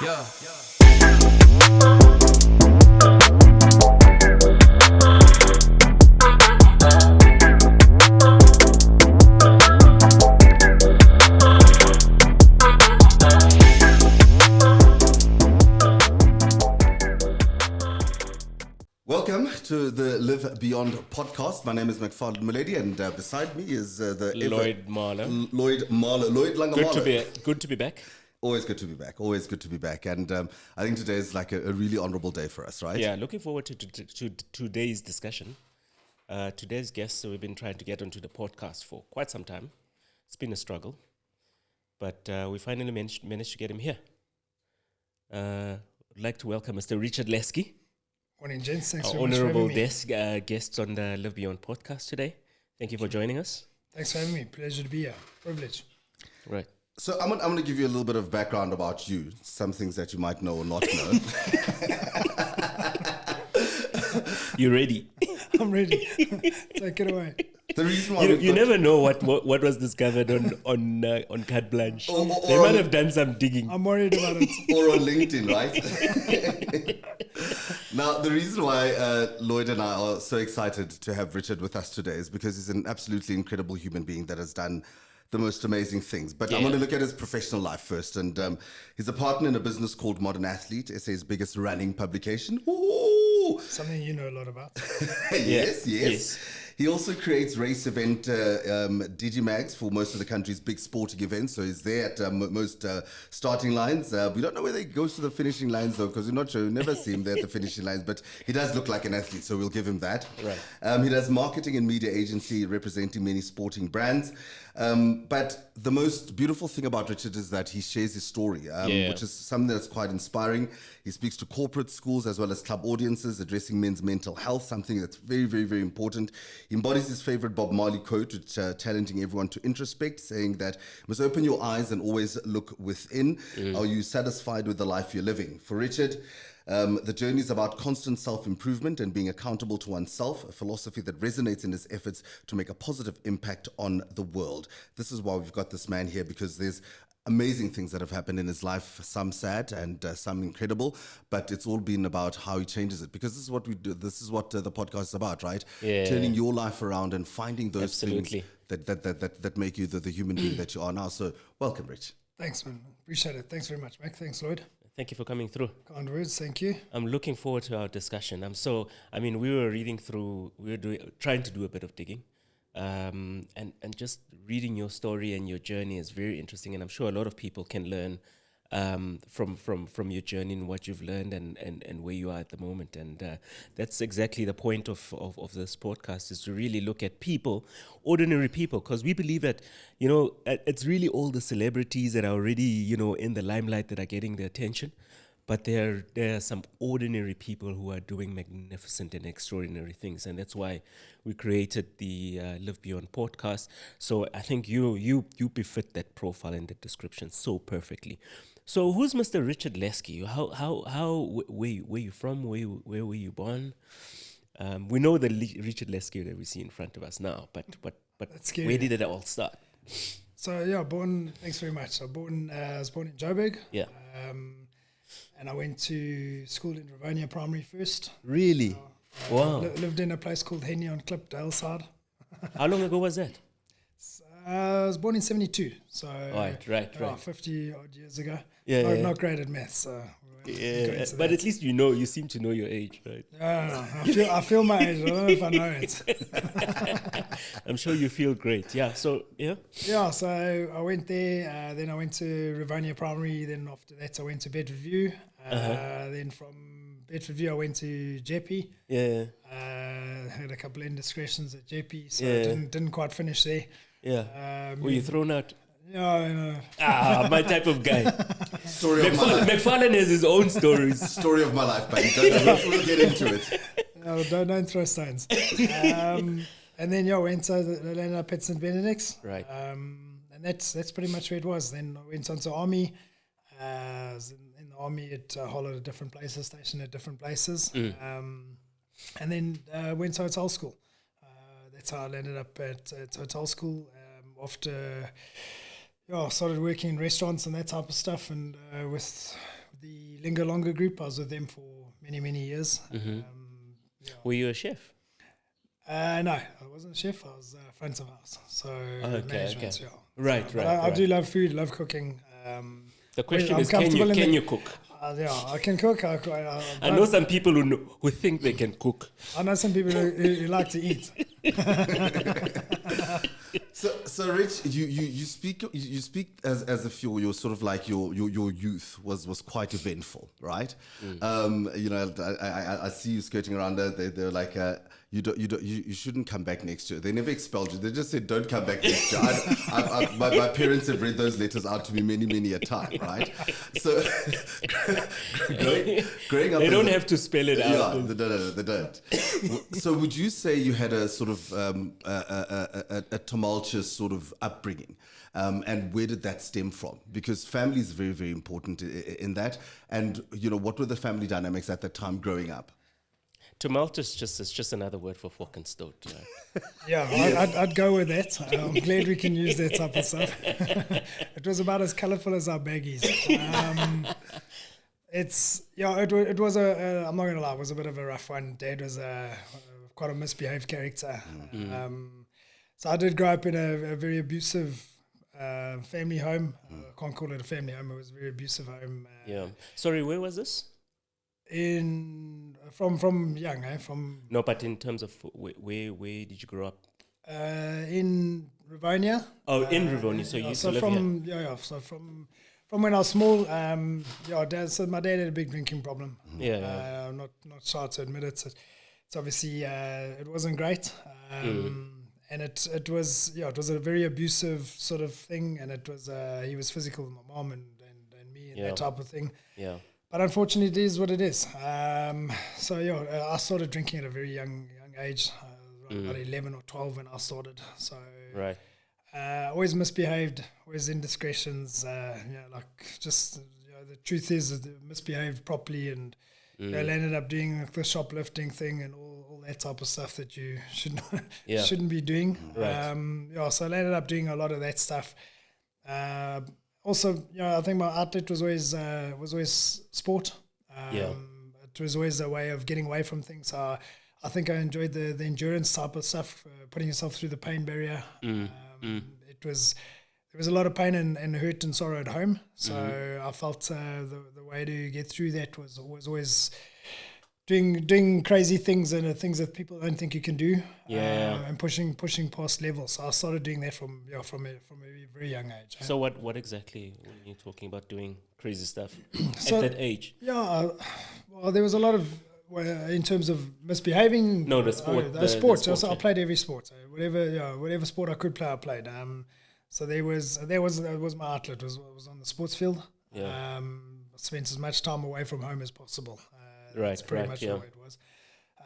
Welcome to the Live Beyond podcast. My name is McFarland Muledi, and beside me is the Lloyd Marler. Lloyd Langamala. Good to be back. Always good to be back. Always good to be back. And I think today is like a really honorable day for us, right? Yeah, looking forward to today's discussion. Today's guest, we've been trying to get onto the podcast for quite some time. It's been a struggle, but we finally managed to get him here. I'd like to welcome Mr. Richard Laskey. Morning, gents. Thanks Our very much for having honorable me. guest on the Live Beyond podcast today. Thank you for joining us. Thanks for having me. Pleasure to be here. Privilege. Right. So I'm going to give you a little bit of background about you, some things that you might know or not know. You ready? I'm ready. Take it away. The reason why You never know what was discovered on carte blanche. They might have done some digging. I'm worried about it. or on LinkedIn, right? Now, the reason why Lloyd and I are so excited to have Richard with us today is because he's an absolutely incredible human being that has done the most amazing things. But I'm going to look at his professional life first. And he's a partner in a business called Modern Athlete, SA's biggest running publication. Ooh. Something you know a lot about. Yes. He also creates race event digimags for most of the country's big sporting events. So he's there at most starting lines. We don't know whether he goes to the finishing lines, though, because we're not sure. We never see him there at the finishing lines. But he does look like an athlete, so we'll give him that. Right. He does marketing and media agency representing many sporting brands. But the most beautiful thing about Richard is that he shares his story, which is something that's quite inspiring. He speaks to corporate schools as well as club audiences, addressing men's mental health, something that's very, very, very important. He embodies his favorite Bob Marley quote, which challenging everyone to introspect, saying that you must open your eyes and always look within. Are you satisfied with the life you're living? For Richard, the journey is about constant self-improvement and being accountable to oneself, a philosophy that resonates in his efforts to make a positive impact on the world. This is why we've got this man here, because there's amazing things that have happened in his life, some sad and some incredible, but it's all been about how he changes it, because this is what we do. This is what the podcast is about, right? Yeah. Turning your life around and finding those Absolutely. things that make you the human being that you are now. So welcome, Rich. Thanks, man. Appreciate it. Thanks very much, Mac. Thanks, Lloyd. Thank you for coming through. Kind words. Thank you. I'm looking forward to our discussion. We were reading through, trying to do a bit of digging. And just reading your story and your journey is very interesting, and I'm sure a lot of people can learn from your journey and what you've learned and where you are at the moment. And that's exactly the point of this podcast, is to really look at people, ordinary people, because we believe that, it's really all the celebrities that are already, in the limelight that are getting the attention. But there are some ordinary people who are doing magnificent and extraordinary things, and that's why we created the Live Beyond podcast. So I think you befit that profile and that description so perfectly. So who's Mr. Richard Laskey? Where you from? Where were you born? We know the Richard Laskey that we see in front of us now, but where did it all start? So born. Thanks very much. I was born in Joburg. Yeah. And I went to school in Rivonia Primary first. Really? Wow. Lived in a place called Henny on Klip, Daleside. How long ago was that? I was born in 72, so right. 50 odd years ago. Yeah, Not great at maths, so but at least you seem to know your age, right? No. I feel my age. I don't know if I know it. I'm sure you feel great. Yeah. So so I went there. Then I went to Rivonia Primary. Then after that, I went to Bedford View. Then from Bedford View, I went to Jeppe. Yeah. Had a couple of indiscretions at Jeppe, so didn't quite finish there. Yeah. Were you thrown out? No. My type of guy. Story of my life. McFarlane has his own stories. Story of my life, buddy. We'll get into it. No, don't throw stones. And then went to landed up at St. Benedict's. Right. And that's pretty much where it was. Then I went on to army. I was in the army at Holland at different places, stationed at different places. And then went to hotel school. That's how I landed up at hotel school. After started working in restaurants and that type of stuff, and with the Lingo Longa group. I was with them for many years. Were you a chef? No, I wasn't a chef. I was front of house, so management. Yeah. Right, But I do love food, love cooking. The question I'm is, comfortable can you cook? Yeah, I can cook. I know some people who think they can cook. I know some people who like to eat. So Rich, you speak as if your sort of like your youth was quite eventful, right? You know, I see you skirting around there. They're like, you shouldn't come back next year. They never expelled you. They just said, don't come back next year. My parents have read those letters out to me many a time, right? So growing up, they don't have to spell it out. Yeah, they don't. So would you say you had a sort of a tumultuous sort of upbringing? And where did that stem from? Because family is very, very important in that. And, you know, what were the family dynamics at that time growing up? Tumultuous is just another word for fucking stoked. You know? Yeah, I'd go with that. I'm glad we can use that type of stuff. It was about as colourful as our baggies. It was I'm not going to lie, it was a bit of a rough one. Dad was quite a misbehaved character. So I did grow up in a very abusive family home. I can't call it a family home. It was a very abusive home. Sorry, where was this? From young, from... No, but in terms of where did you grow up? In Rivonia. Oh, in Rivonia. So you used to live here? So from when I was small, so my dad had a big drinking problem. Not shy to admit it. It's obviously, it wasn't great. And it was a very abusive sort of thing, and it was he was physical with my mom and me and that type of thing. Yeah. But unfortunately, it is what it is. I started drinking at a very young age, about 11 or 12 when I started. So right. Always misbehaved, always indiscretions. The truth is that I misbehaved properly, and I ended up doing the shoplifting thing and all that type of stuff that you shouldn't be doing. Right. So I ended up doing a lot of that stuff. Also, I think my outlet was always sport. It was always a way of getting away from things. I think I enjoyed the endurance type of stuff, putting yourself through the pain barrier. There was a lot of pain and hurt and sorrow at home. So I felt the way to get through that was always doing crazy things and things that people don't think you can do. And pushing past levels. So I started doing that from a very young age. So what exactly were you talking about, doing crazy stuff at that age? Well, there was a lot of in terms of misbehaving. No, the sport. The sport. So I played every sport. So whatever sport I could play, I played. So that was my outlet. Was on the sports field. I spent as much time away from home as possible. That's pretty much what it was.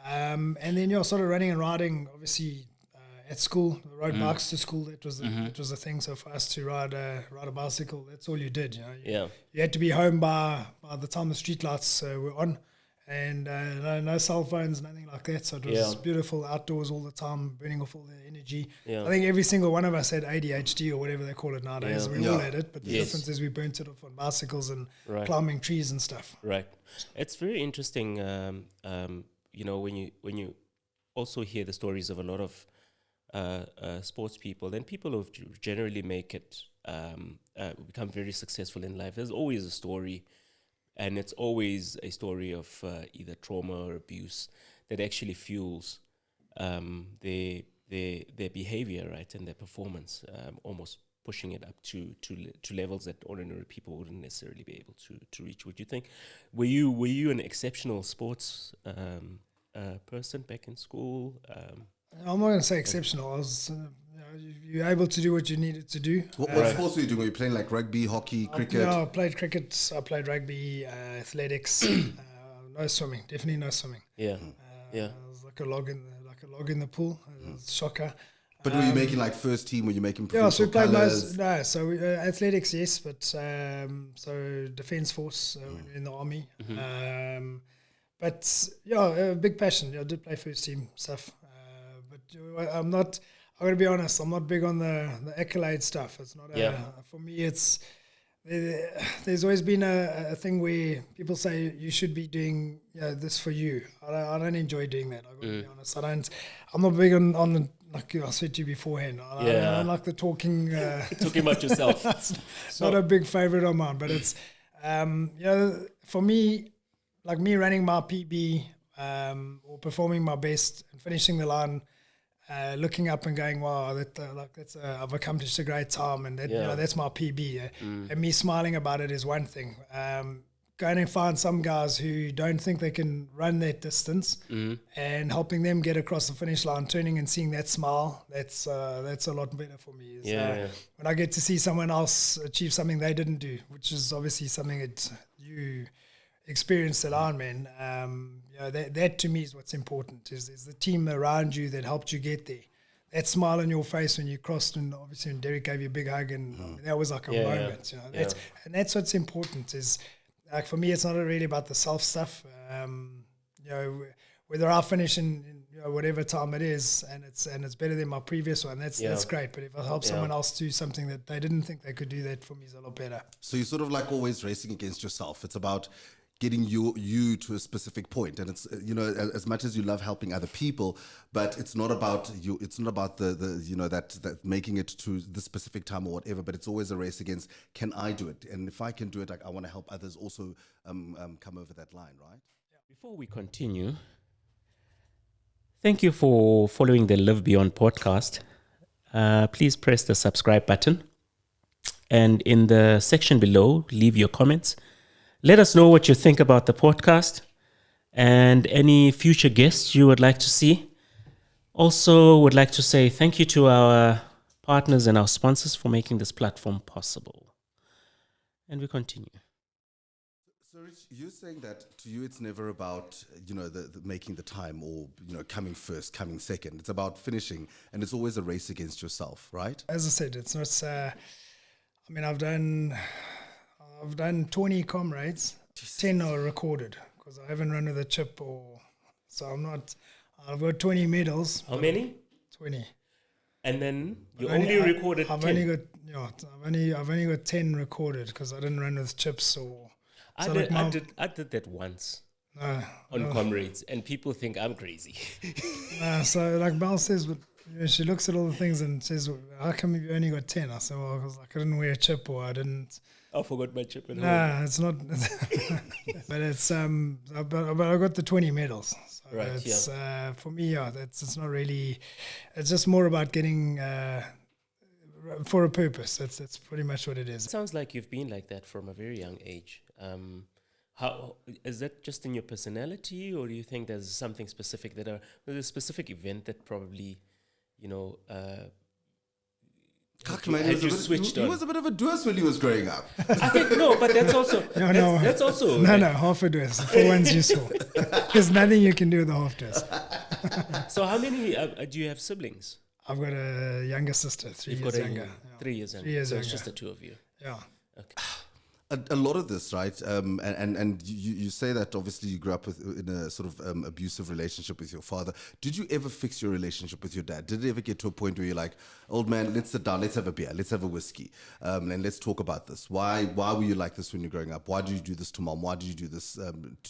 And then I started running and riding, obviously, at school. I rode bikes to school. That was the thing. So for us to ride a bicycle, that's all you did. You had to be home by the time the street lights were on, and no cell phones, nothing like that. So it was beautiful outdoors all the time, burning off all the energy. I think every single one of us had ADHD or whatever they call it nowadays. We all had it, but the difference is we burnt it off on bicycles and climbing trees and stuff. Right. It's very interesting, when you also hear the stories of a lot of sports people, then people who generally make it, become very successful in life. There's always a story, and it's always a story of either trauma or abuse that actually fuels their behavior, right, and their performance, almost pushing it up to levels that ordinary people wouldn't necessarily be able to reach. Would you think? Were you an exceptional sports person back in school? I'm not going to say exceptional. I was, you're able to do what you needed to do. What sports were you doing? Were you playing like rugby, hockey, cricket? I played cricket. I played rugby, athletics. No swimming. Definitely no swimming. Yeah. I was like a log in the pool. Shocker. But were you making like first team? Were you making so we played colours? athletics, yes, but so defence force in the army. A big passion. I did play first team stuff, but I'm not. I'm going to be honest. I'm not big on the accolade stuff. It's not for me. It's there's always been a thing where people say you should be doing this for you. I don't enjoy doing that. I've got to be honest. I'm not big on the, like I said to you beforehand. I don't like the talking. Talking about yourself. It's not a big favorite of mine, but it's for me, like me running my PB or performing my best and finishing the line. Looking up and going, wow, I've accomplished a great time, and that, that's my PB. And me smiling about it is one thing. Going and find some guys who don't think they can run that distance, and helping them get across the finish line, turning and seeing that smile, that's a lot better for me. When I get to see someone else achieve something they didn't do, which is obviously something that you experienced at Ironman, that to me is what's important, is the team around you that helped you get there. That smile on your face when you crossed, and obviously when Derek gave you a big hug, and that was like a moment. And that's what's important. Is like for me, it's not really about the self stuff. Whether I finish in whatever time it is, and it's better than my previous one, that's great. But if I help someone else do something that they didn't think they could do, that for me is a lot better. So you're sort of like always racing against yourself. It's about getting you to a specific point, and it's as much as you love helping other people, but it's not about you. It's not about the that making it to the specific time or whatever. But it's always a race against, can I do it? And if I can do it, I want to help others also come over that line, right? Before we continue, thank you for following the Live Beyond podcast. Please press the subscribe button, and in the section below, leave your comments. Let us know what you think about the podcast and any future guests you would like to see. Also, would like to say thank you to our partners and our sponsors for making this platform possible. And we continue. So, Rich, you're saying that to you it's never about the making the time or coming first, coming second. It's about finishing, and it's always a race against yourself, right? As I said, it's not. I've done 20 comrades, 10 are recorded because I haven't run with a chip, so I'm not. I've got 20 medals. How many? 20. And then you only recorded 10. I've only got 10 recorded because I didn't run with chips or. I did that once on comrades, and people think I'm crazy. So like Belle says, but she looks at all the things and says, "How come you only got 10?" I said, "Well, because I didn't wear a chip or I didn't." I forgot my chip at home. No, it's not. But it's but I got the 20 medals. So right. It's for me, it's not really. It's just more about getting for a purpose. That's pretty much what it is. It sounds like you've been like that from a very young age. How is that just in your personality, or do you think there's something specific there's a specific event that probably, he was a bit of a doers when he was growing up. I think but that's also that's also half a doers for one's useful. There's nothing you can do with the half doers. So how many do you have siblings? I've got a younger sister, 3 years younger. 3 years younger. 3 years so younger. It's just the two of you. Yeah. Okay. A lot of this, right? And you say that obviously you grew up in a sort of abusive relationship with your father. Did you ever fix your relationship with your dad? Did it ever get to a point where you're like, old man, let's sit down, let's have a beer, let's have a whiskey, and let's talk about this? Why were you like this when you're growing up? Why did you do this to mom? Why did you do this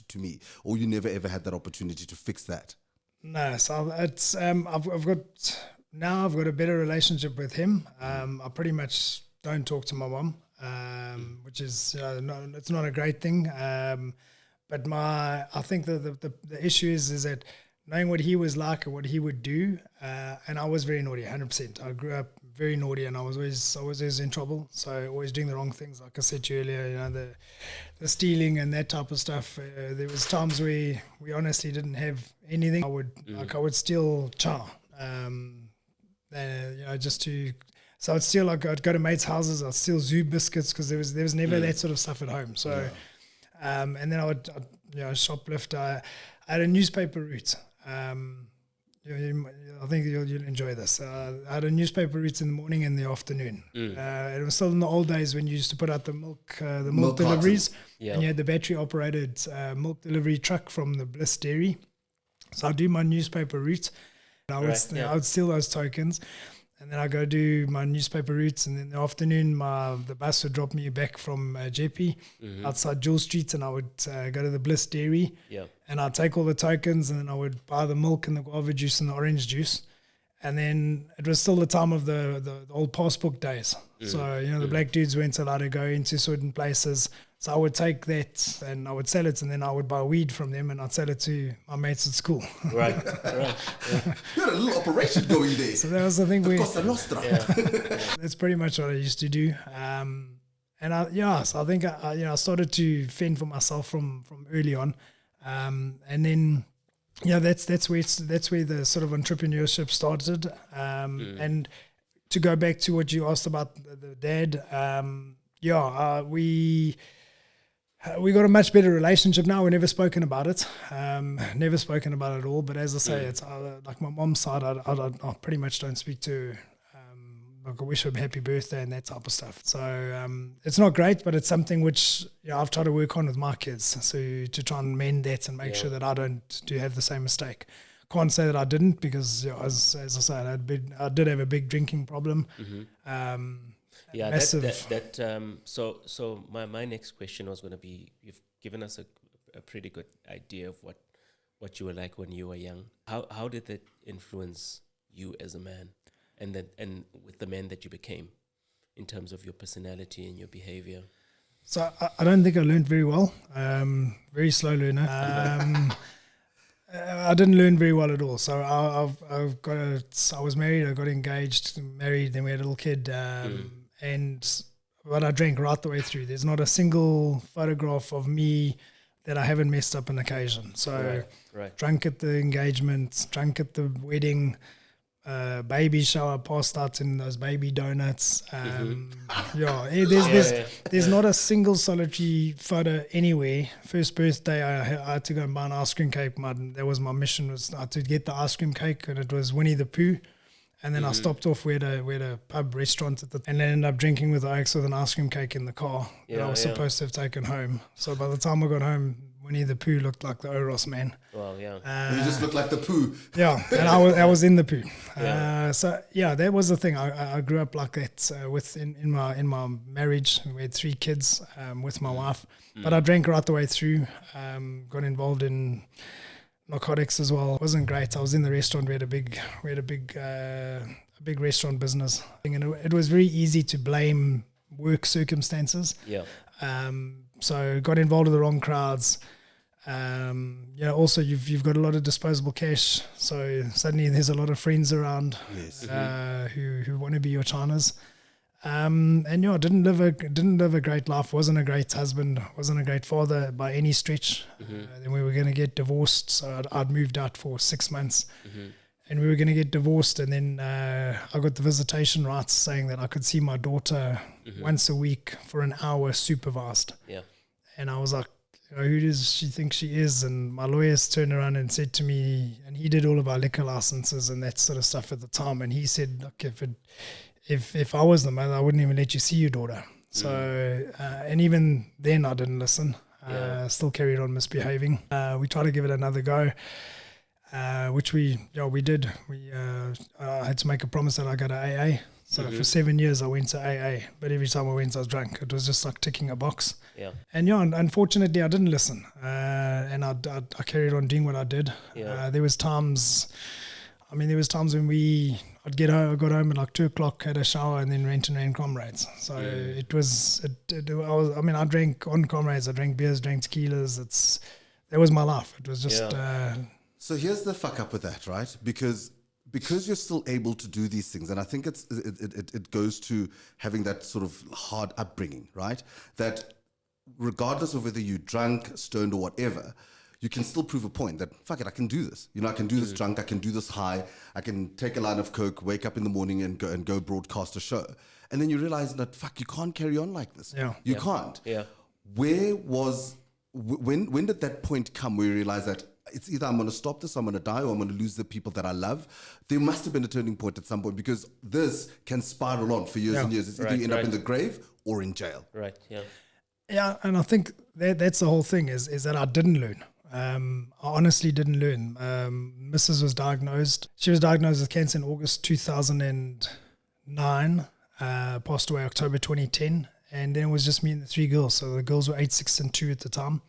to me? Or you never ever had that opportunity to fix that? No, so it's I've got a better relationship with him. I pretty much don't talk to my mom. Which is it's not a great thing, but I think the issue is that knowing what he was like and what he would do, and I was very naughty, 100%. I grew up very naughty, and I was always in trouble, so always doing the wrong things. Like I said to you earlier, the stealing and that type of stuff. There was times where we honestly didn't have anything. I would steal chow, just to. So I'd steal, I'd go to mates' houses, I'd steal zoo biscuits because there was never that sort of stuff at home. So, and then I would shoplift. I had a newspaper route. I think you'll enjoy this. I had a newspaper route in the morning and the afternoon. It was still in the old days when you used to put out the milk deliveries, and you had the battery operated milk delivery truck from the Bliss Dairy. So I'd do my newspaper route. And I would steal those tokens. and then I go do my newspaper routes, and in the afternoon the bus would drop me back from Jeppe outside Jewel Street, and I would go to the Bliss Dairy, and I'd take all the tokens, and then I would buy the milk and the guava juice and the orange juice. And then it was still the time of the old passbook days. So, the black dudes weren't allowed to go into certain places. So I would take that and I would sell it, and then I would buy weed from them and I'd sell it to my mates at school. Right. You had a little operation going there. So that was the thing. Cosa Nostra. That's pretty much what I used to do. So I think I started to fend for myself from early on. And then, that's where the sort of entrepreneurship started. And to go back to what you asked about the dad, we got a much better relationship now. We've never spoken about it, at all. But as I say, it's like my mom's side, I pretty much don't speak to. Like I wish her happy birthday and that type of stuff. So it's not great, but it's something which I've tried to work on with my kids. So to try and mend that and make sure that I don't have the same mistake. Can't say that I didn't, because as I said, I did have a big drinking problem. So my next question was going to be, you've given us a pretty good idea of what you were like when you were young. How did that influence you as a man, and with the man that you became, in terms of your personality and your behavior? So I don't think I learned very well. Very slow learner. I didn't learn very well at all. So I was married, I got engaged, married, then we had a little kid, but I drank right the way through. There's not a single photograph of me that I haven't messed up an occasion. So drunk at the engagement, drunk at the wedding, baby shower, passed out in those baby donuts. There's not a single solitary photo anywhere. First birthday, I had to go and buy an ice cream cake. That was my mission, was to get the ice cream cake, and it was Winnie the Pooh. And then I stopped off, we had a pub restaurant and then ended up drinking with the Oaks with an ice cream cake in the car that I was supposed to have taken home. So by the time I got home, Winnie the Pooh looked like the Oros man. Wow, yeah. You just looked like the Pooh. Yeah, and I was in the Pooh. That was the thing. I grew up like that in my marriage. We had 3 kids with my wife, but I drank right the way through. Got involved in narcotics as well. It wasn't great. I was in the restaurant. We had a big restaurant business, and it was very easy to blame work circumstances. Yeah. So got involved with the wrong crowds. Also you've got a lot of disposable cash, so suddenly there's a lot of friends around who want to be your Chinas. Didn't live a great life, wasn't a great husband, wasn't a great father by any stretch. Then we were going to get divorced, so I'd moved out for 6 months, and we were going to get divorced, and then I got the visitation rights saying that I could see my daughter once a week for an hour supervised. Yeah. And I was like, who does she think she is? And my lawyers turned around and said to me, and he did all of our liquor licenses and that sort of stuff at the time, and he said, look, if I was the mother, I wouldn't even let you see your daughter. So, and even then I didn't listen, still carried on misbehaving. We tried to give it another go, which we did. I had to make a promise that I go to AA. So for 7 years I went to AA, but every time I went I was drunk. It was just like ticking a box. Yeah. And unfortunately I didn't listen, and I carried on doing what I did. Yeah. There was times when I got home at like 2:00, had a shower, and then went and ran Comrades. So I drank on Comrades, I drank beers, drank tequilas. That was my life. It was just. So here's the fuck up with that, right? Because you're still able to do these things, and I think it goes to having that sort of hard upbringing, right? That regardless of whether you're drunk, stoned, or whatever, you can still prove a point that, fuck it, I can do this. I can do this drunk, I can do this high, I can take a line of coke, wake up in the morning and go broadcast a show. And then you realize that, fuck, you can't carry on like this. Yeah. You can't. Yeah. When did that point come where you realize that it's either I'm going to stop this, I'm going to die, or I'm going to lose the people that I love? There must have been a turning point at some point, because this can spiral on for years and years. It's either you end up in the grave or in jail. Right, yeah. Yeah, and I think that's the whole thing is that I didn't learn. I honestly didn't learn. Mrs. was diagnosed. She was diagnosed with cancer in August 2000 and 9, passed away October 2010. And then it was just me and the 3 girls. So the girls were 8, 6, and 2 at the time.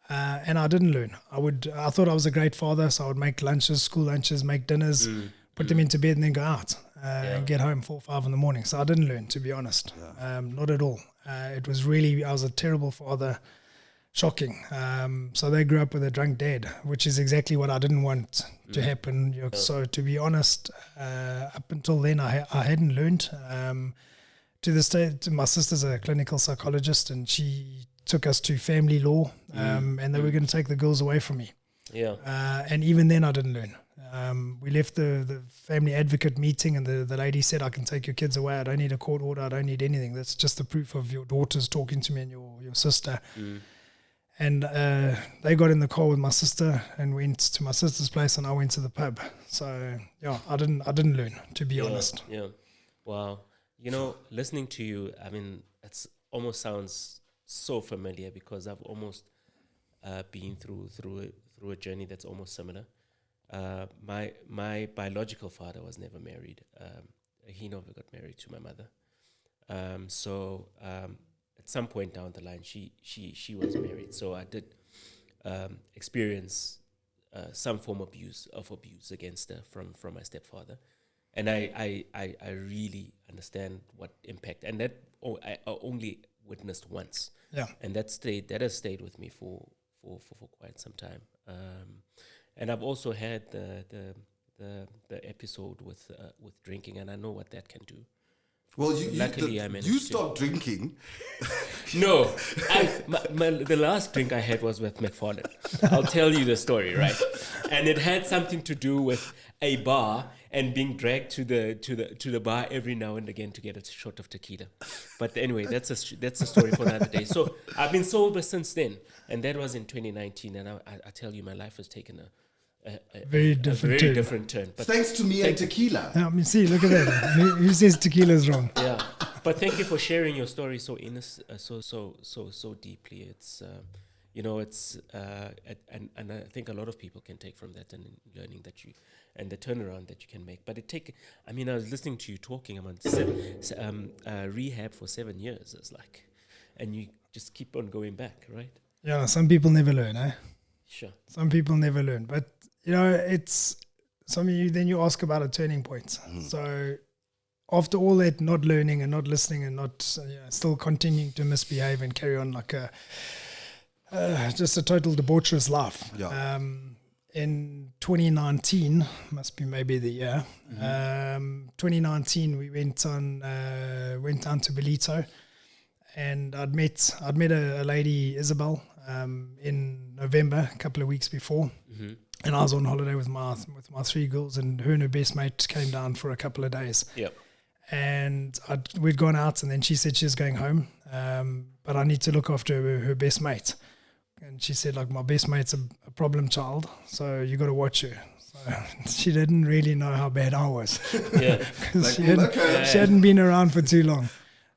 And I didn't learn. I thought I was a great father, so I would make lunches, school lunches, make dinners, put them into bed and then go out and get home 4 or 5 in the morning. So I didn't learn, to be honest. Not at all. It was really, I was a terrible father. Shocking. So they grew up with a drunk dad, which is exactly what I didn't want to happen. So to be honest, up until then, I hadn't learned. To this day, my sister's a clinical psychologist, and she took us to family law, and they were going to take the girls away from me. And even then, I didn't learn. We left the family advocate meeting, and the lady said, I can take your kids away. I don't need a court order. I don't need anything. That's just the proof of your daughters talking to me and your sister. And they got in the car with my sister and went to my sister's place, and I went to the pub. So I didn't learn, to be honest. Wow. Listening to you, I mean, it's almost sounds so familiar, because I've almost been through a journey that's almost similar. My biological father was never married. He never got married to my mother. At some point down the line, she was married. So I did experience some form of abuse against her from my stepfather, and I really understand what impact, and that I only witnessed once. And that has stayed with me for quite some time. And I've also had the episode with drinking, and I know what that can do. Well, you stopped drinking. No, the last drink I had was with McFarlane. I'll tell you the story, right? And it had something to do with a bar and being dragged to the bar every now and again to get a shot of tequila. But anyway, that's a story for another day. So I've been sober since then, and that was in 2019. And I tell you, my life has taken a very different turn. But thanks to me and tequila. I mean, see, look at that. Who says tequila is wrong? Yeah, but thank you for sharing your story so innocent, so deeply. It's it's and I think a lot of people can take from that, and learning that and the turnaround that you can make. But I was listening to you talking about rehab for 7 years. It's like, and you just keep on going back, right? Yeah, some people never learn, eh? Sure. Some people never learn, but it's something. Then you ask about a turning point. So after all that, not learning and not listening and not still continuing to misbehave and carry on like just a total debaucherous life. In 2019, must be maybe the year. 2019, we went down to Belito, and I'd met a lady, Isabel, in November, a couple of weeks before, and I was on holiday with my 3 girls, and her and her best mate came down for a couple of days. And we'd gone out, and then she said she was going home, but I need to look after her best mate. And she said, like, my best mate's a problem child, so you got to watch her. So she didn't really know how bad I was. Because she hadn't been around for too long.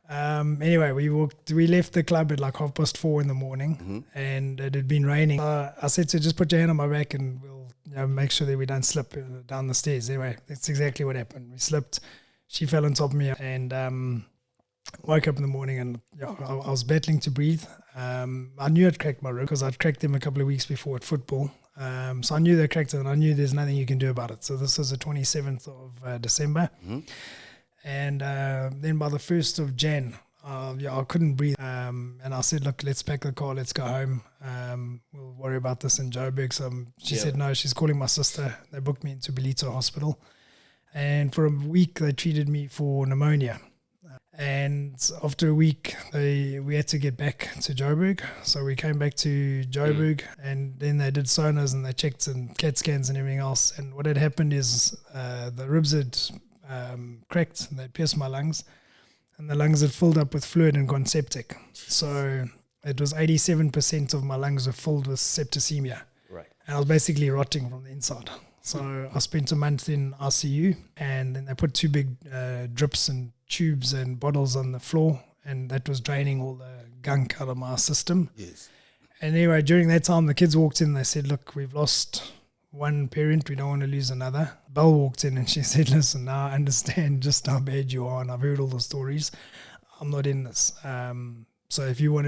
Anyway, we left the club at like 4:30 in the morning, and it had been raining. I said to her, just put your hand on my back and we'll make sure that we don't slip down the stairs. Anyway, that's exactly what happened. We slipped. She fell on top of me, and woke up in the morning, and I was battling to breathe. I knew I'd cracked my rib because I'd cracked them a couple of weeks before at football. So I knew they cracked it, and I knew there's nothing you can do about it. So this was the 27th of December. And then by the 1st of Jan, I couldn't breathe. And I said, look, let's pack the car, let's go home. We'll worry about this in Joburg. So she said, no, she's calling my sister. They booked me into Belito Hospital. And for a week, they treated me for pneumonia. And after a week, we had to get back to Joburg. So we came back to Joburg, and then they did sonars and they checked and CAT scans and everything else. And what had happened is the ribs had cracked and they'd pierced my lungs, and the lungs had filled up with fluid and gone septic. So it was 87% of my lungs were filled with septicemia. Right. And I was basically rotting from the inside. So I spent a month in ICU, and then they put 2 big drips and tubes and bottles on the floor, and that was draining all the gunk out of my system. Yes. And anyway, during that time, the kids walked in, they said, look, we've lost one parent, we don't want to lose another. Belle walked in and she said, listen, now I understand just how bad you are, and I've heard all the stories. I'm not in this. So if you want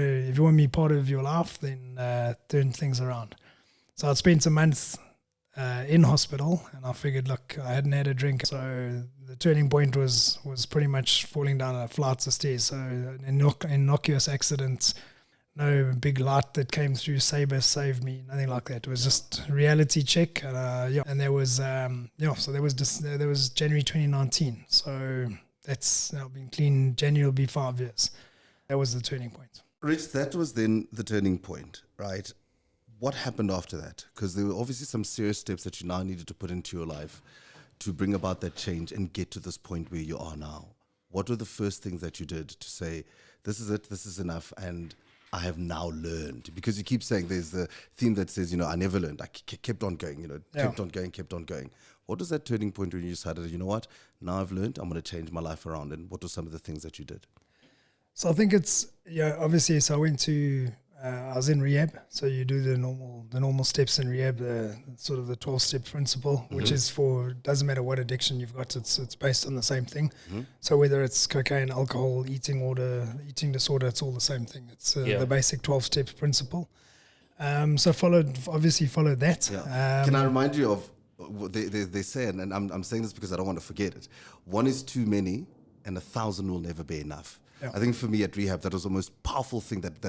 me part of your life, then turn things around. So I'd spent a month in hospital, and I figured, look, I hadn't had a drink. So the turning point was pretty much falling down a flight of stairs. So an innocuous accident, no big light that came through, Sabre saved me, nothing like that. It was just reality check. And there was, so there was January 2019. So that's now been clean. January will be 5 years. That was the turning point. Rich, that was then the turning point, right? What happened after that? Because there were obviously some serious steps that you now needed to put into your life to bring about that change and get to this point where you are now. What were the first things that you did to say, this is it, this is enough, and I have now learned? Because you keep saying there's the theme that says, I never learned. I kept on going, kept on going. What was that turning point when you decided, you know what, now I've learned, I'm going to change my life around? And what were some of the things that you did? So I think it's, obviously, so I was in rehab. So you do the normal steps in rehab, the sort of the 12-step principle, which is doesn't matter what addiction you've got, it's based on the same thing. So whether it's cocaine, alcohol, eating disorder, it's all the same thing. It's the basic 12-step principle. So followed that. Yeah. Can I remind you of what they say, and I'm saying this because I don't want to forget it. 1 is too many, and 1,000 will never be enough. Yeah. I think for me at rehab, that was the most powerful thing that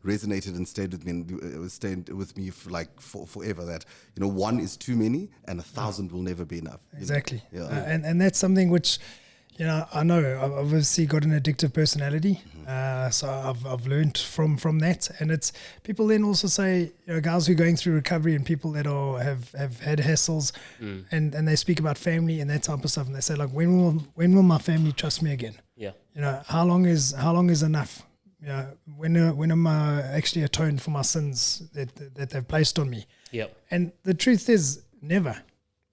resonated and stayed with me, and stayed with me for forever. That 1 is too many, and 1,000 will never be enough. Exactly. Yeah. And that's something which, I know I've obviously got an addictive personality, so I've learned from that. And it's people then also say, guys who are going through recovery and people that have had hassles, and they speak about family and that type of stuff, and they say, like, when will my family trust me again? Yeah. How long is enough? When am I actually atoned for my sins that they've placed on me? Yeah. And the truth is, never,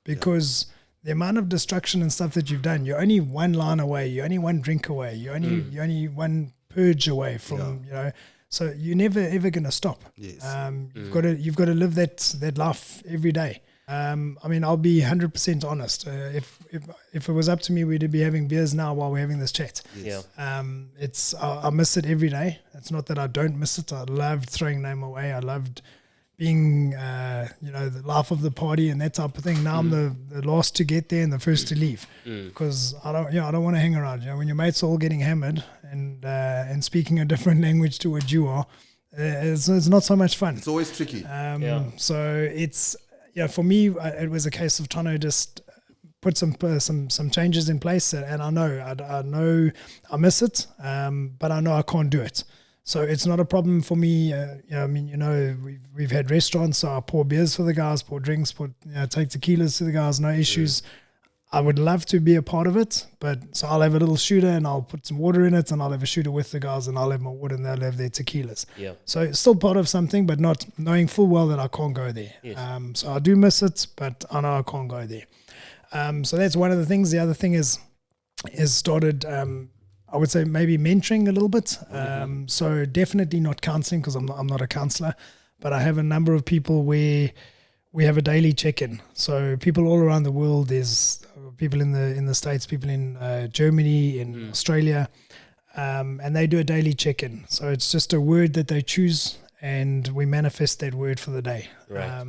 because the amount of destruction and stuff that you've done, you're only one line away, you're only one drink away, you're only one purge away from, so you're never ever going to stop. Yes. You've got to live that life every day. I'll be 100% honest. If it was up to me, we'd be having beers now while we're having this chat. Yes. I miss it every day. It's not that I don't miss it. I loved throwing name away. I loved being, the life of the party and that type of thing. Now I'm the last to get there and the first to leave, because I don't want to hang around. When your mates are all getting hammered and speaking a different language to what you are, it's not so much fun. It's always tricky. So it's. For me, it was a case of trying to just put some changes in place, and I know I miss it, but I know I can't do it. So it's not a problem for me. We've had restaurants, so I pour beers for the guys, pour drinks, take tequilas to the guys, no issues. I would love to be a part of it, but so I'll have a little shooter and I'll put some water in it, and I'll have a shooter with the guys, and I'll have my water and they'll have their tequilas. Yeah. So it's still part of something, but not knowing full well that I can't go there. Yes. So I do miss it, but I know I can't go there. So that's one of the things. The other thing is started, I would say maybe mentoring a little bit. So definitely not counseling, because I'm not a counselor, but I have a number of people where we have a daily check-in. So people all around the world, there's people in the States, people in Germany, in Australia, and they do a daily check-in. So it's just a word that they choose, and we manifest that word for the day.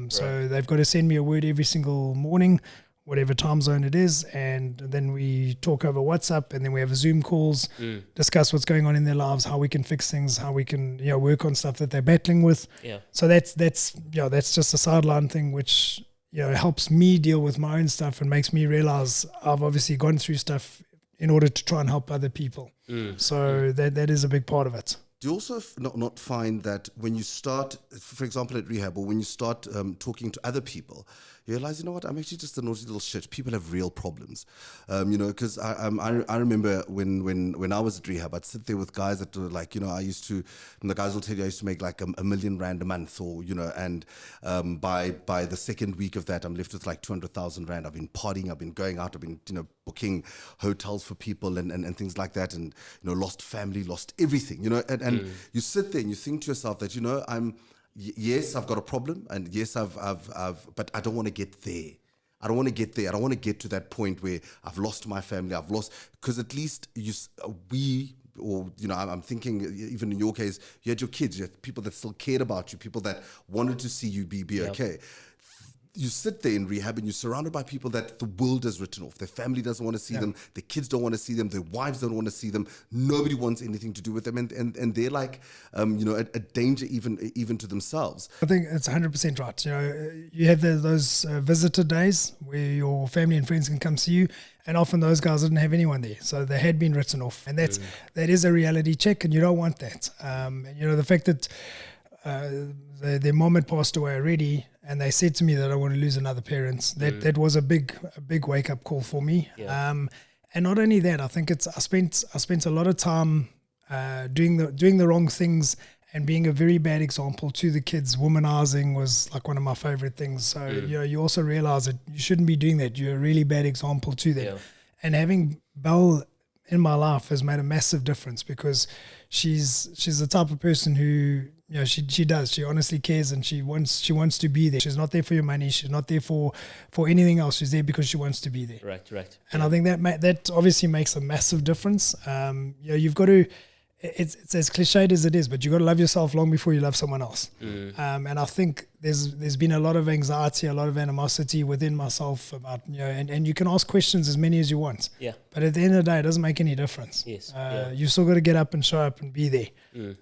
So they've got to send me a word every single morning, whatever time zone it is, and then we talk over WhatsApp, and then we have Zoom calls, discuss what's going on in their lives, how we can fix things, how we can work on stuff that they're battling with. So that's just a sideline thing which helps me deal with my own stuff and makes me realize I've obviously gone through stuff in order to try and help other people. So that is a big part of it. Do you also not find that when you start, for example, at rehab, or when you start talking to other people, you realize, what, I'm actually just a naughty little shit. People have real problems, because I remember when I was at rehab, I'd sit there with guys that were like, I used to, and the guys will tell you I used to make like R1 million a month, or, and by the second week of that, I'm left with like 200,000 rand. I've been partying, I've been going out, I've been, booking hotels for people and things like that, and, lost family, lost everything, and you sit there and you think to yourself that, yes, I've got a problem, and yes, but I don't want to get there. I don't want to get there. I don't want to get to that point where I've lost my family. Because at least I'm thinking, even in your case, you had your kids, you had people that still cared about you, people that wanted to see you be okay. You sit there in rehab and you're surrounded by people that the world has written off. Their family doesn't want to see them. Their kids don't want to see them. Their wives don't want to see them. Nobody wants anything to do with them. And they're like, a danger even to themselves. I think it's 100% right. You have those visitor days where your family and friends can come see you. And often those guys didn't have anyone there. So they had been written off. And that is a reality check, and you don't want that. The fact that their mom had passed away already, and they said to me that I want to lose another parent. That was a big wake up call for me. Yeah. And not only that, I think I spent a lot of time doing the wrong things and being a very bad example to the kids. Womanizing was like one of my favorite things. So you also realize that you shouldn't be doing that. You're a really bad example to them. Yeah. And having Belle in my life has made a massive difference, because she's the type of person who, she honestly cares, and she wants to be there. She's not there for your money. She's not there for anything else. She's there because she wants to be there. Right. And I think that obviously makes a massive difference. You've got to, it's as cliched as it is, but you've got to love yourself long before you love someone else. And I think there's been a lot of anxiety, a lot of animosity within myself about, and you can ask questions as many as you want. Yeah. But at the end of the day, it doesn't make any difference. Yes. You still got to get up and show up and be there.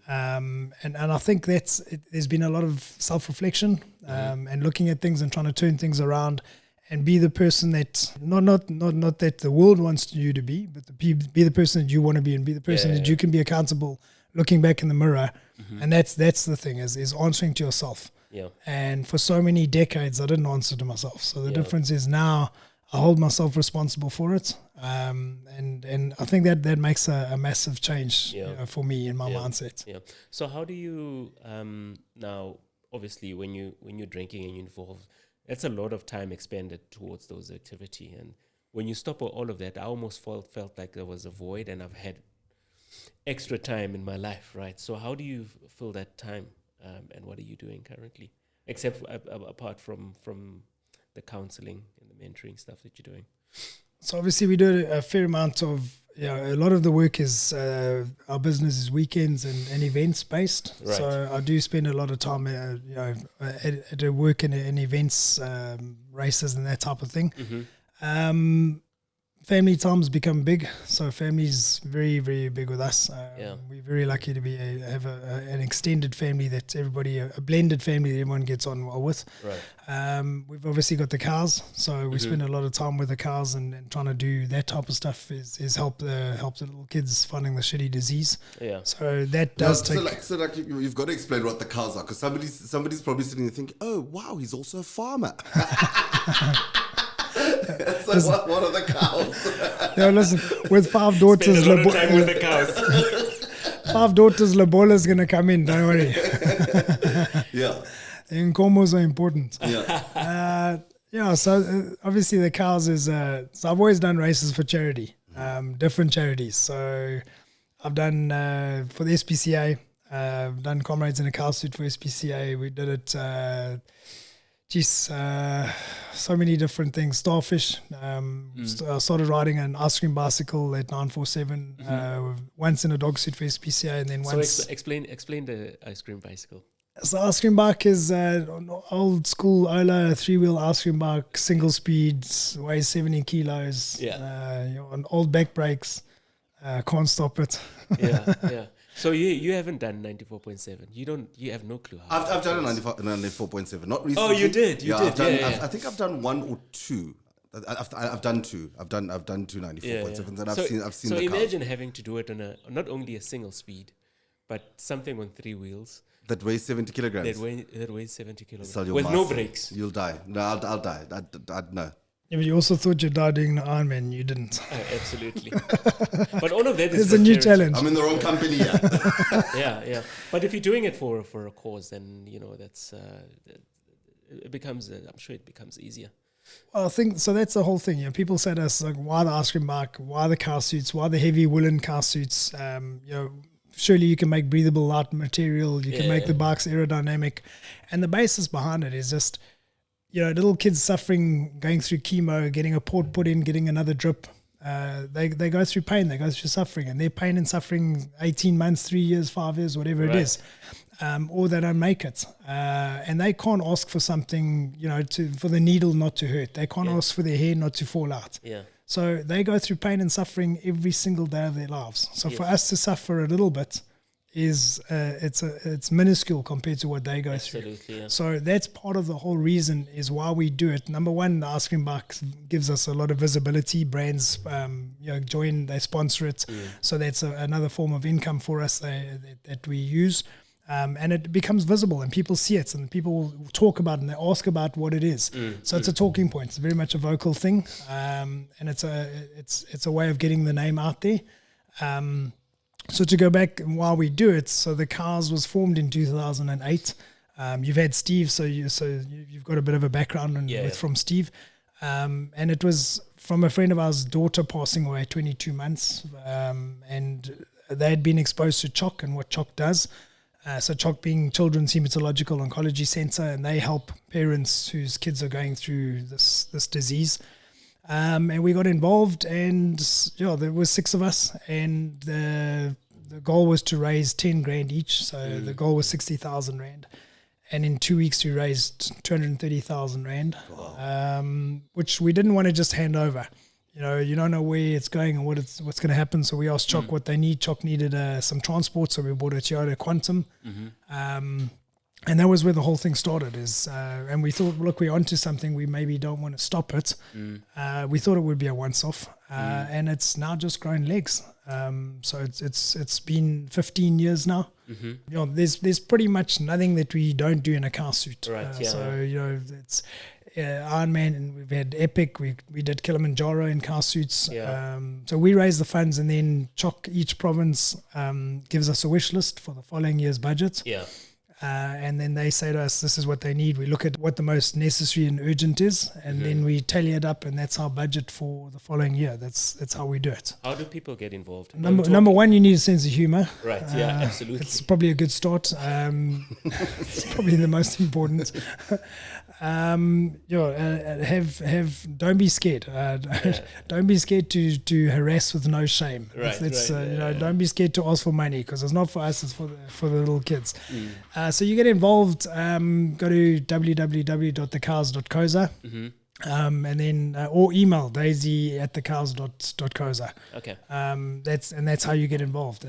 And I think there's been a lot of self-reflection and looking at things and trying to turn things around and be the person that not that the world wants you to be, but be the person that you want to be, and be the person that you can be accountable, looking back in the mirror. And that's the thing, is answering to yourself. Yeah. And for so many decades, I didn't answer to myself. So the difference is now I hold myself responsible for it. And I think that makes a massive change for me in my mindset. Yeah. So how do you now? Obviously, when you're drinking and you're involved, that's a lot of time expended towards those activity. And when you stop all of that, I almost felt like there was a void, and I've had extra time in my life, right? So how do you fill that time, and what are you doing currently, except apart from the counseling and the mentoring stuff that you're doing? So obviously we do a fair amount of, a lot of the work is, our business is weekends and events based. Right. So I do spend a lot of time, at work in events, races and that type of thing. Family time's become big, so family's very, very big with us. We're very lucky to have an extended family that everybody, a blended family that everyone gets on well with. Right. We've obviously got the cows, so we spend a lot of time with the cows and trying to do that type of stuff is help the little kids finding the shitty disease. Yeah. So that does take. So you've got to explain what the cows are, because somebody's probably sitting there thinking, oh wow, he's also a farmer. So what are the cows? Listen, with 5 daughters, time with the cows. 5 daughters, Labola's gonna come in. Don't worry. Yeah. And Nkomos are important. Yeah. So obviously the cows is. So I've always done races for charity, different charities. So I've done for the SPCA. I've done Comrades in a Cow Suit for SPCA. We did it. So many different things. Starfish. I started riding an ice cream bicycle at 947. Once in a dog suit for SPCA, and then once. So explain the ice cream bicycle. So ice cream bike is an old school Ola 3-wheel ice cream bike, single speed, weighs 70 kilos. Yeah. On old back brakes. Can't stop it. Yeah. So you haven't done 94.7. You have no clue. I've done a 94.7. Not recently. Oh, you did. I think I've done 1 or 2. I've done 2. I've done 2 94.7s, and I've seen. So the imagine cars. having to do it on not only a single speed, but something on 3 wheels that weighs 70 kilograms. That weighs 70 kilograms with no brakes. You'll die. No, I'll die. No. Yeah, but you also thought you'd die doing the Ironman. You didn't. Absolutely. But all of that is. It's a new challenge. I'm in the wrong company. Yeah. But if you're doing it for a cause, then that's it becomes. I'm sure it becomes easier. Well, I think so. That's the whole thing. People say to us, like, why the ice cream bike? Why the car suits? Why the heavy woolen car suits? surely you can make breathable light material, you can make the bikes aerodynamic. And the basis behind it is just, little kids suffering, going through chemo, getting a port put in, getting another drip. They go through pain, they go through suffering, and their pain and suffering 18 months, 3 years, 5 years, whatever it is, or they don't make it. And they can't ask for something, for the needle not to hurt. They can't ask for their hair not to fall out. Yeah. So they go through pain and suffering every single day of their lives. So for us to suffer a little bit is it's minuscule compared to what they go through. Yeah. So that's part of the whole reason is why we do it. Number one, the ice cream bike gives us a lot of visibility. Brands join, they sponsor it. So that's another form of income for us that we use. And it becomes visible and people see it and people talk about it and they ask about what it is. So it's a talking point. It's very much a vocal thing. And it's a way of getting the name out there. So to go back while we do it, so the Cars was formed in 2008. You've had Steve, so you've got a bit of a background from Steve. And it was from a friend of ours' daughter passing away at 22 months. And they had been exposed to CHOC and what CHOC does. So CHOC being Children's Hematological Oncology Center, and they help parents whose kids are going through this disease. And we got involved, and there was 6 of us, and the goal was to raise 10 grand each. So the goal was 60,000 rand, and in 2 weeks we raised 230,000 rand, which we didn't want to just hand over. You don't know where it's going and what's going to happen. So we asked CHOC what they need. CHOC needed some transport, so we bought a Toyota Quantum. And that was where the whole thing started. And we thought, look, we're onto something. We maybe don't want to stop it. We thought it would be a once-off, and it's now just grown legs. So it's been 15 years now. There's pretty much nothing that we don't do in a car suit. So it's Ironman, and we've had Epic. We did Kilimanjaro in car suits. So we raise the funds, and then CHOC, each province gives us a wish list for the following year's budget. And then they say to us, this is what they need. We look at what the most necessary and urgent is, and then we tally it up, and that's our budget for the following year. That's how we do it. How do people get involved? Number one, you need a sense of humor. Right, absolutely. It's probably a good start. It's probably the most important. Don't be scared. Don't be scared to harass with no shame. Don't be scared to ask for money, because it's not for us, it's for the little kids. So you get involved, go to www.thecars.coza, and then or email daisy@thecars.coza. Okay. That's how you get involved.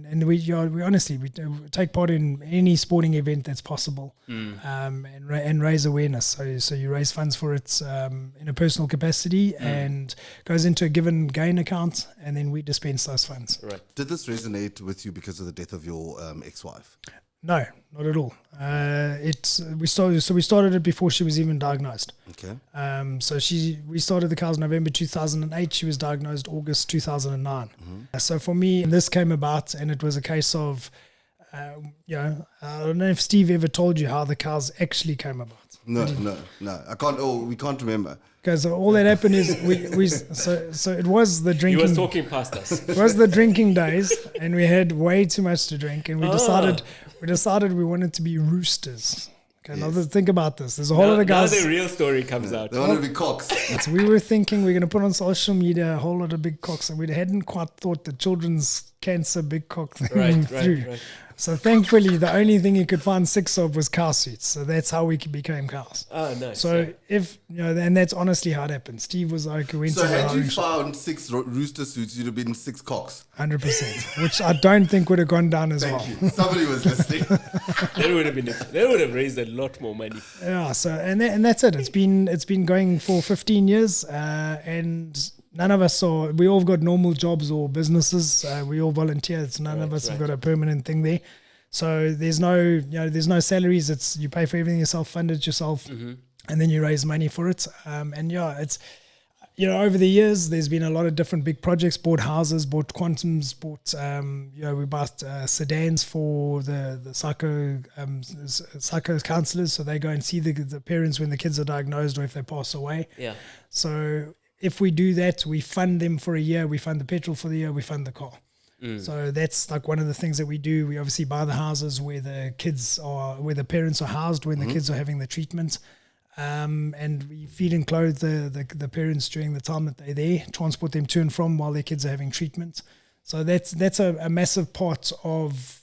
And we honestly take part in any sporting event that's possible, and raise awareness. So you raise funds for it in a personal capacity, and goes into a given gain account, and then we dispense those funds. Right. Did this resonate with you because of the death of your ex-wife? No, not at all. We started it before she was even diagnosed. Okay. We started the Cars November 2008. She was diagnosed August 2009. So for me, this came about, and it was a case of, I don't know if Steve ever told you how the Cars actually came about. No. I can't. Oh, we can't remember. Because all that happened is so it was the drinking. He was talking past us. It was the drinking days, and we had way too much to drink, and we decided we wanted to be roosters. Okay, now think about this. There's a whole lot of guys. Now the real story comes out. They want to be cocks. We were thinking we're going to put on social media a whole lot of big cocks, and we hadn't quite thought the children's cancer big cock thing through. Right. So thankfully, the only thing you could find 6 of was car suits. So that's how we became cars. Oh, nice. So if, and that's honestly how it happened. Steve was like, so had you found 6 rooster suits, you'd have been 6 cocks. 100%, which I don't think would have gone down as well. Thank you. Somebody was listening. They would have raised a lot more money. Yeah. So and that's it. It's been going for 15 years, and none of us we all got normal jobs or businesses. We all volunteer. It's none of us have got a permanent thing there. So there's no salaries. It's you pay for everything yourself, fund it yourself, and then you raise money for it. It's over the years there's been a lot of different big projects. Bought houses, bought quantums, we bought sedans for the psycho counselors, so they go and see the parents when the kids are diagnosed or if they pass away. Yeah. So if we do that, we fund them for a year. We fund the petrol for the year. We fund the car. So that's like one of the things that we do. We obviously buy the houses where the parents are housed when the kids are having the treatment. And we feed and clothe the parents during the time that they're there, transport them to and from while their kids are having treatment. So that's a massive part of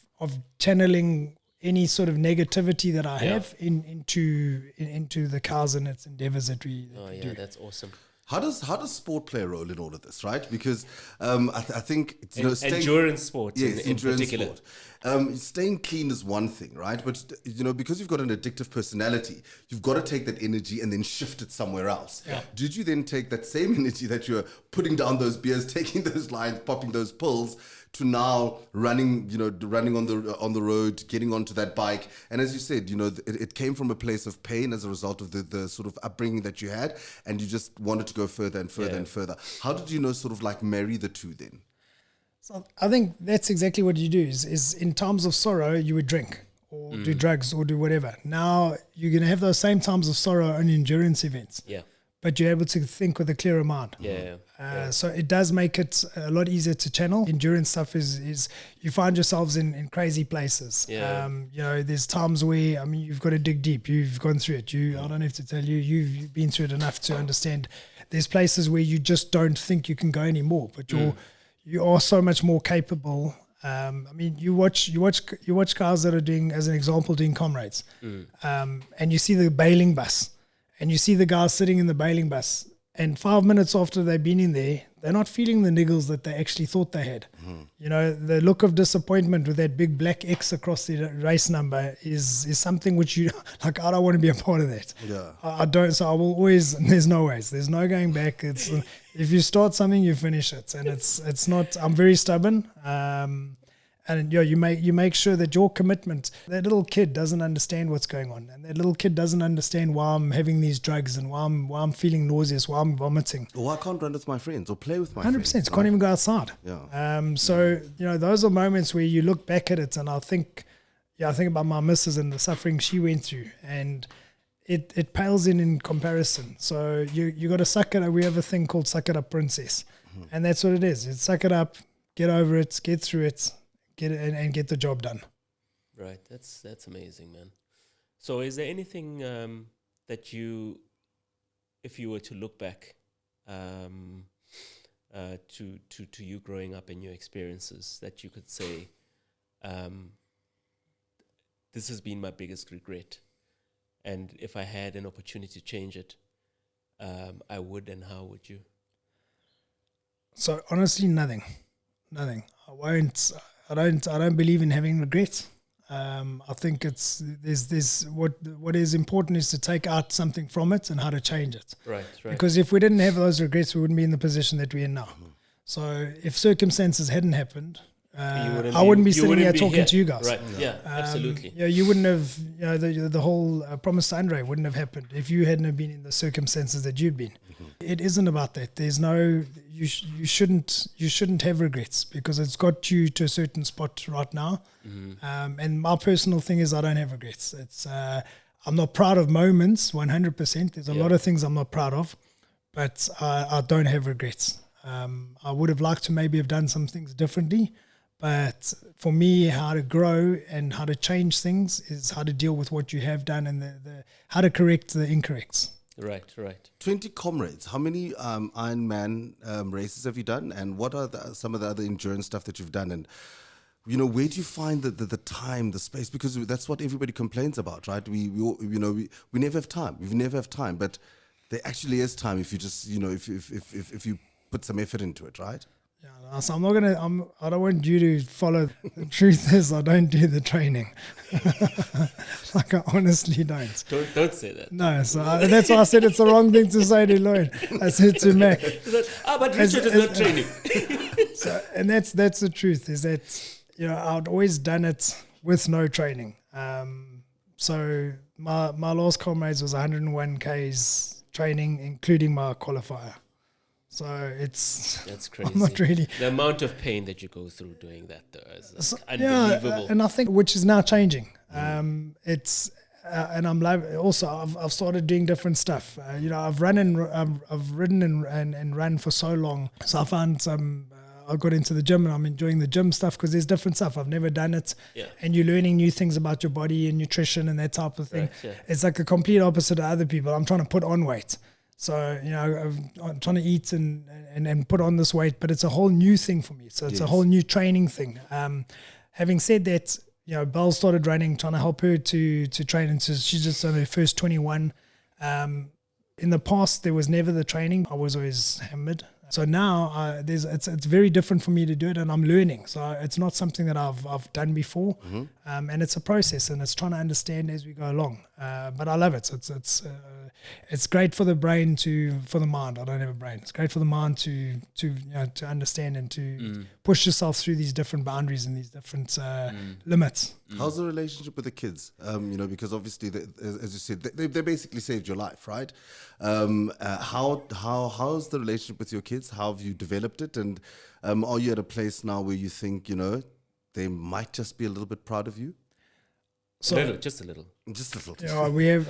channeling any sort of negativity that I have into the cows and its endeavors that we do. That's awesome. How does sport play a role in all of this, right? Because I think endurance sport, in particular. Sport. Staying clean is one thing, right? But because you've got an addictive personality, you've got to take that energy and then shift it somewhere else. Yeah. Did you then take that same energy that you're putting down those beers, taking those lines, popping those pills, to now running on the road, getting onto that bike? And as you said, it came from a place of pain as a result of the sort of upbringing that you had, and you just wanted to go further and further and further. How did you sort of like marry the two then? So I think that's exactly what you do is in times of sorrow, you would drink or do drugs or do whatever. Now you're going to have those same times of sorrow on endurance events. Yeah. But you're able to think with a clearer mind. So it does make it a lot easier to channel. Endurance stuff is you find yourselves in crazy places. There's times where, you've got to dig deep. You've gone through it. I don't have to tell you, you've been through it enough to understand there's places where you just don't think you can go anymore, but you are so much more capable. You watch guys that are doing, as an example, doing comrades, and you see the bailing bus, and you see the guys sitting in the bailing bus, and 5 minutes after they've been in there, they're not feeling the niggles that they actually thought they had. The look of disappointment with that big black X across the race number is something which I don't want to be a part of that. Yeah. I don't. So I will always. There's no ways. There's no going back. It's if you start something, you finish it, and it's not. I'm very stubborn. And you make sure that your commitment, that little kid doesn't understand what's going on, and that little kid doesn't understand why I'm having these drugs and why I'm feeling nauseous, why I'm vomiting. Or why I can't run with my friends or play with my friends. 100%. Can't even go outside. Yeah. Those are moments where you look back at it, and I think about my missus and the suffering she went through, and it pales in comparison. So you got to suck it up. We have a thing called suck it up, princess, and that's what it is. It's suck it up, get over it, get through it. Get it and get the job done. Right, that's amazing, man. So, is there anything that you, if you were to look back to you growing up and your experiences, that you could say, this has been my biggest regret, and if I had an opportunity to change it, I would, and how would you? So honestly, nothing. I won't. I don't believe in having regrets. I think there's what is important is to take out something from it and how to change it. Right. Because if we didn't have those regrets, we wouldn't be in the position that we're in now. So if circumstances hadn't happened, I wouldn't be sitting here talking to you guys. Right. Yeah. Absolutely. You wouldn't have. The whole Promise to Andre wouldn't have happened if you hadn't have been in the circumstances that you'd been. It isn't about that. There's no. You shouldn't have regrets because it's got you to a certain spot right now. And my personal thing is I don't have regrets. It's I'm not proud of moments 100%. There's a lot of things I'm not proud of, but I don't have regrets. I would have liked to maybe have done some things differently, but for me, how to grow and how to change things is how to deal with what you have done and the how to correct the incorrects. Right. 20 comrades. How many Ironman races have you done? And what are some of the other endurance stuff that you've done? And, where do you find the time, the space? Because that's what everybody complains about, right? We never have time. We never have time. But there actually is time if you just, if you put some effort into it, right? Yeah, so I don't want you to follow. The truth is I don't do the training. I honestly don't. Don't say that. No, so that's why I said it's the wrong thing to say to Lloyd. I said to Mac. But Richard is not training. And that's the truth is that, I'd always done it with no training. So my last comrades was 101 Ks training, including my qualifier. So that's crazy. I'm not really the amount of pain that you go through doing that, though, is unbelievable. And I think which is now changing. It's and I'm also I've started doing different stuff. I've ridden and run for so long. So I found I got into the gym and I'm enjoying the gym stuff because there's different stuff. I've never done it. Yeah. And you're learning new things about your body and nutrition and that type of thing. Right, yeah. It's like the complete opposite of other people. I'm trying to put on weight. So, I'm trying to eat and put on this weight, but it's a whole new thing for me. So it's a whole new training thing. Having said that, Belle started running, trying to help her to train. And so she's just on her first 21. In the past, there was never the training. I was always hammered. So now it's very different for me to do it, and I'm learning. So it's not something that I've done before, and it's a process, and it's trying to understand as we go along. But I love it. It's great for the brain for the mind. I don't have a brain. It's great for the mind to understand and to push yourself through these different boundaries and these different limits. How's the relationship with the kids? Because obviously, as you said, they basically saved your life, right? How's the relationship with your kids? How have you developed it? And are you at a place now where you think, they might just be a little bit proud of you? So just a little. Just a little. Yeah,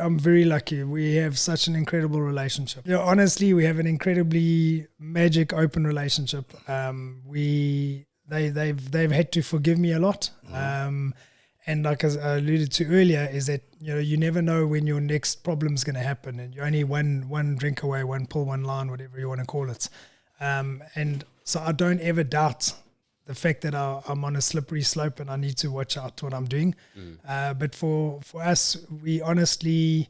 I'm very lucky. We have such an incredible relationship. Honestly, we have an incredibly magic, open relationship. They've had to forgive me a lot. And like as I alluded to earlier, is that you never know when your next problem is going to happen, and you're only one drink away, one pull, one line, whatever you want to call it. And so I don't ever doubt the fact that I'm on a slippery slope and I need to watch out what I'm doing. But for us, we honestly,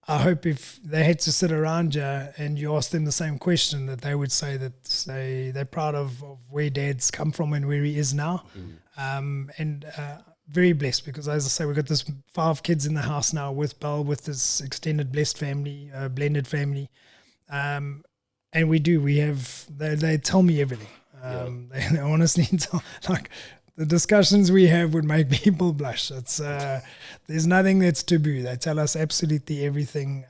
I hope if they had to sit around you and you ask them the same question, that they would say that they're proud of where Dad's come from and where he is now. Very blessed, because as I say, we've got this 5 kids in the house now with Belle, with this extended blessed family, blended family. And they tell me everything. They honestly tell, like, the discussions we have would make people blush. It's there's nothing that's taboo. They tell us absolutely everything,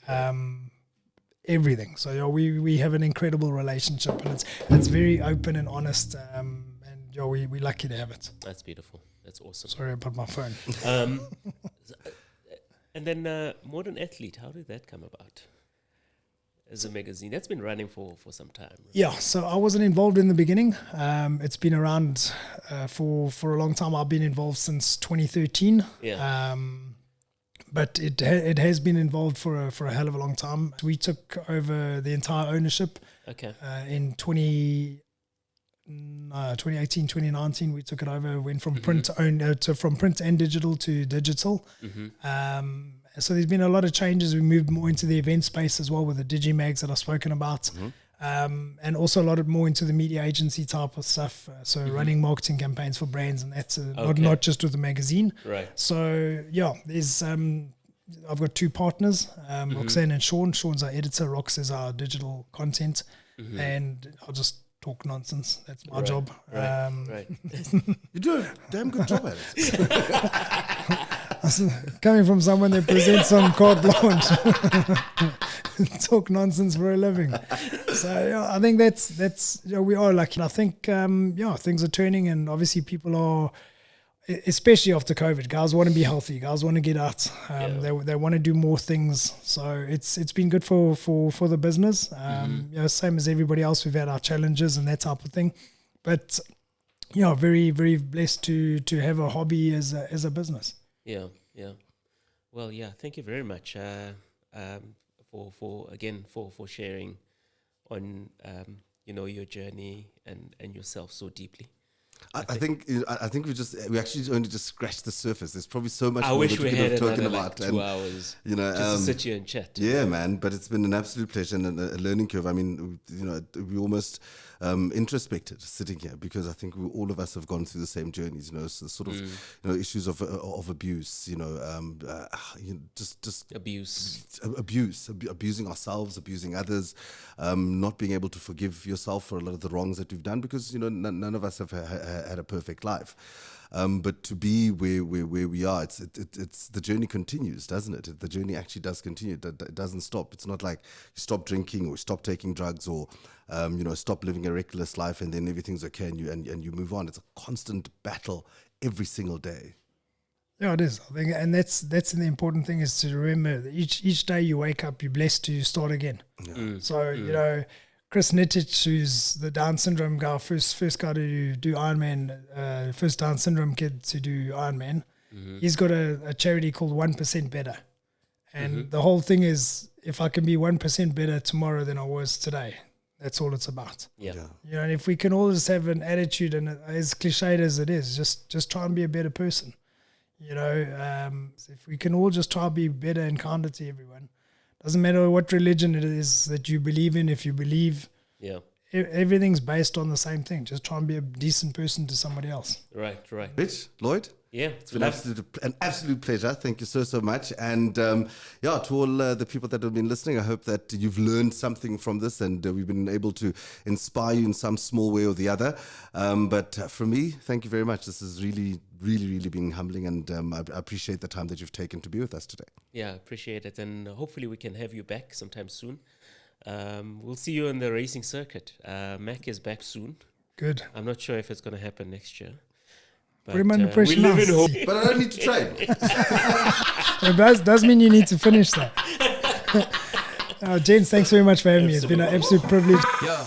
everything. So we have an incredible relationship, and it's very open and honest. And we're lucky to have it. That's beautiful. That's awesome. Sorry, I put my phone. And then Modern Athlete, how did that come about? As a magazine that's been running for some time, right? Yeah, so I wasn't involved in the beginning. It's been around for a long time. I've been involved since 2013. Yeah. But it has been involved for a hell of a long time. We took over the entire ownership. Okay. In 2018, 2019, we took it over. Went from print from print and digital to digital. So there's been a lot of changes. We moved more into the event space as well with the digimags that I've spoken about, and also a lot more into the media agency type of stuff. So running marketing campaigns for brands, and that's not just with the magazine. Right. So there's I've got 2 partners, Roxanne and Sean. Sean's our editor, Rox is our digital content, and I'll just talk nonsense. That's my job. Right. You do a damn good job at it. Coming from someone that presents on carte blanche, talk nonsense for a living. So I think that's we are lucky. I think things are turning, and obviously people are, especially after COVID, guys want to be healthy. Guys want to get out. They want to do more things. So it's been good for the business. Same as everybody else, we've had our challenges and that type of thing. But very, very blessed to have a hobby as a business. Yeah. Well, thank you very much for sharing on your journey and yourself so deeply. I think we actually only just scratched the surface. There's probably so much more wish that we we could had have talking another about. 2 hours just to sit here and chat. Yeah, man. But it's been an absolute pleasure and a learning curve. I mean, we almost introspected sitting here, because I think all of us have gone through the same journeys. Sort of issues of abuse. Just abusing ourselves, abusing others, not being able to forgive yourself for a lot of the wrongs that we've done, because none of us have had a perfect life. But to be where we are, it's the journey continues, doesn't it? The journey actually does continue. It doesn't stop. It's not like you stop drinking or stop taking drugs or stop living a reckless life and then everything's okay and you move on. It's a constant battle every single day. Yeah, it is. I think, and that's the important thing, is to remember that each day you wake up, you're blessed to start again. So Chris Nittich, who's the Down syndrome guy, first guy to do Ironman, first Down syndrome kid to do Ironman. He's got a charity called 1% Better. And the whole thing is, if I can be 1% better tomorrow than I was today, that's all it's about. Yeah. You know, and if we can all just have an attitude, and as cliched as it is, just try and be a better person. You know, if we can all just try and be better and kinder to everyone, doesn't matter what religion it is that you believe in. If you believe, everything's based on the same thing. Just try and be a decent person to somebody else. Right. Rich, Lloyd? Yeah, it's been an absolute pleasure. Thank you so much. And to all the people that have been listening, I hope that you've learned something from this, and we've been able to inspire you in some small way or the other. But for me, thank you very much. This has really been humbling, and I appreciate the time that you've taken to be with us today. Yeah, appreciate it. And hopefully we can have you back sometime soon. We'll see you on the racing circuit. Mac is back soon. Good. I'm not sure if it's going to happen next year. Put him under pressure now. But I don't need to train. It does mean you need to finish that. Gents, thanks very much for having me. It's been an absolute privilege. Yeah.